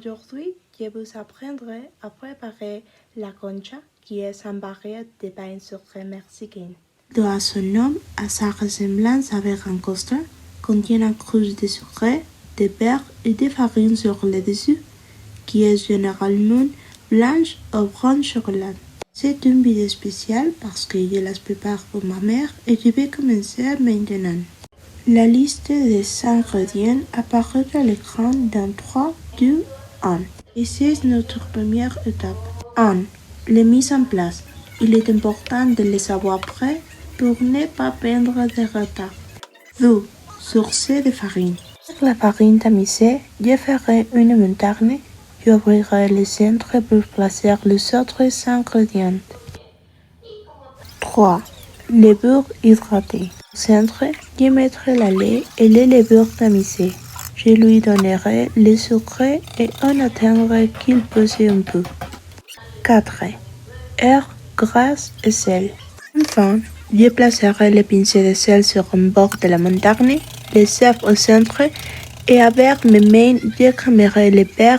Aujourd'hui, je vous apprendrai à préparer la concha, qui est un baril de pain sucré mexicain. Doit son nom à sa ressemblance avec un costra, contient une couche de sucre, de beurre et de farine sur le dessus, qui est généralement blanche ou brun chocolat. C'est une vidéo spéciale parce que je la prépare pour ma mère et je vais commencer maintenant. La liste des ingrédients apparaît à l'écran dans 3, 2, 1. Et c'est notre première étape. 1. Les mises en place. Il est important de les avoir prêts pour ne pas perdre de retard. 2. Source de farine. Avec la farine tamisée, je ferai une montagne. J'ouvrirai le centre pour placer les autres ingrédients. 3. Le beurre hydraté. Au centre, je mettrai le lait et le levure tamisé. Je lui donnerai le sucre et on attendra qu'il pose un peu. 4. Herbes, graisse et sel. Enfin, je placerai les pincées de sel sur un bord de la montagne, les œufs au centre et avec mes mains, je cramerai le beurre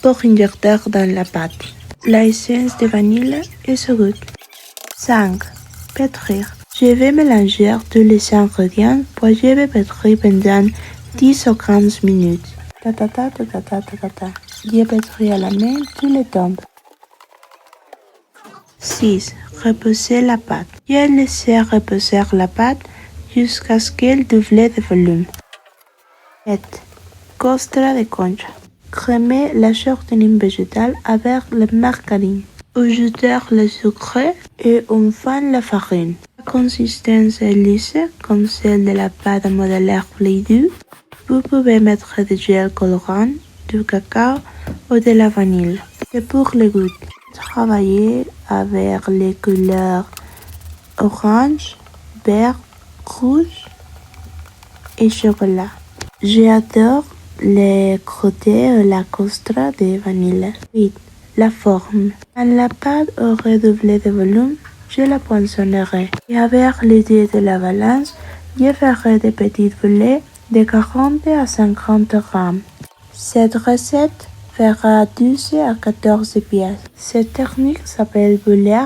pour injecter dans la pâte. L'essence de vanille et ce goût. 5. Pétrir. Je vais mélanger tous les ingrédients, puis je vais pétrir pendant 10 ou 15 minutes. Je pétris à la main tous les temps. 6. Reposer la pâte. Je laisse reposer la pâte jusqu'à ce qu'elle double de volume. 7. Costra de concha. Crémer la shortening végétale avec la margarine. Ajouter le sucre et enfin la farine. La consistance est lisse comme celle de la pâte à modeler Play-Doh. Vous pouvez mettre du gel colorant, du cacao ou de la vanille. Et pour le goût, travaillez avec les couleurs orange, vert, rouge et chocolat. J'adore les croûtés ou la costra de vanille. 8. La forme. Quand la pâte aurait doublé de volume, je la poinçonnerai. Et avec l'idée de la balance, je ferai des petites boulets de 40 à 50 grammes. Cette recette fera 12 à 14 pièces. Cette technique s'appelle bouler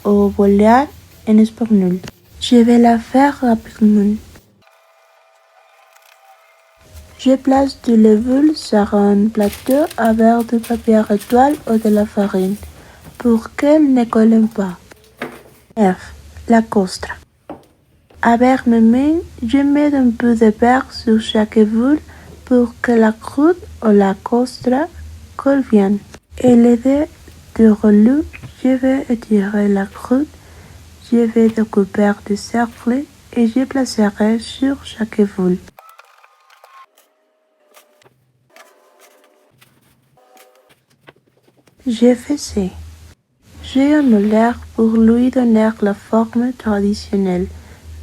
ou bouler en espagnol. Je vais la faire rapidement. Je place du levure sur un plateau avec du papier étoile ou de la farine pour qu'elle ne colle pas. 9. La costra. Avec mes mains, je mets un peu de beurre sur chaque boule pour que la croûte ou la costra colle bien. Et l'idée du rouleau, je vais étirer la croûte, je vais découper des cercles et je placerai sur chaque boule. J'ai fait ça. J'ai un moulin pour lui donner la forme traditionnelle,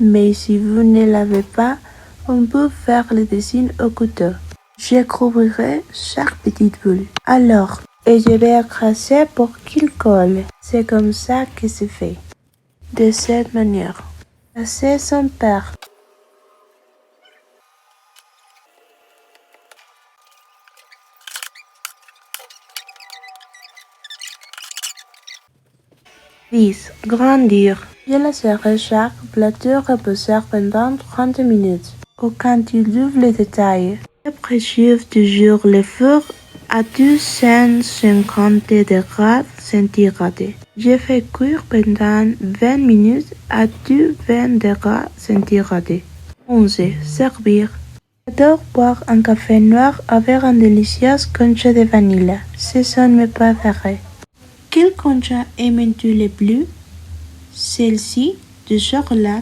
mais si vous ne l'avez pas, on peut faire le dessin au couteau. Je couvrirai chaque petite boule. Alors, et je vais écraser pour qu'il colle. C'est comme ça que c'est fait. De cette manière. C'est son père. Grandir. Je laisserai chaque plateau reposer pendant 30 minutes. Ou quand il double de taille. Je préchauffe toujours le four à 250 degrés centigrades. Je fais cuire pendant 20 minutes à 220 degrés centigrades. 11. Servir. J'adore boire un café noir avec un délicieux concha de vanille. Ce sont mes préférés. Quelle concha aimes-tu le plus? Celle-ci de chocolat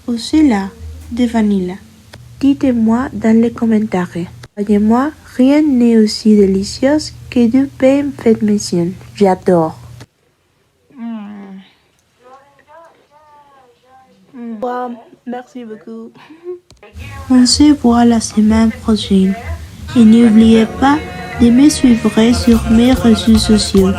ou celle-là de vanille? Dites-moi dans les commentaires. Croyez-moi, rien n'est aussi délicieux que du pain fait maison. J'adore. Wow, merci beaucoup. On se voit la semaine prochaine. Et n'oubliez pas de me suivre sur mes réseaux sociaux.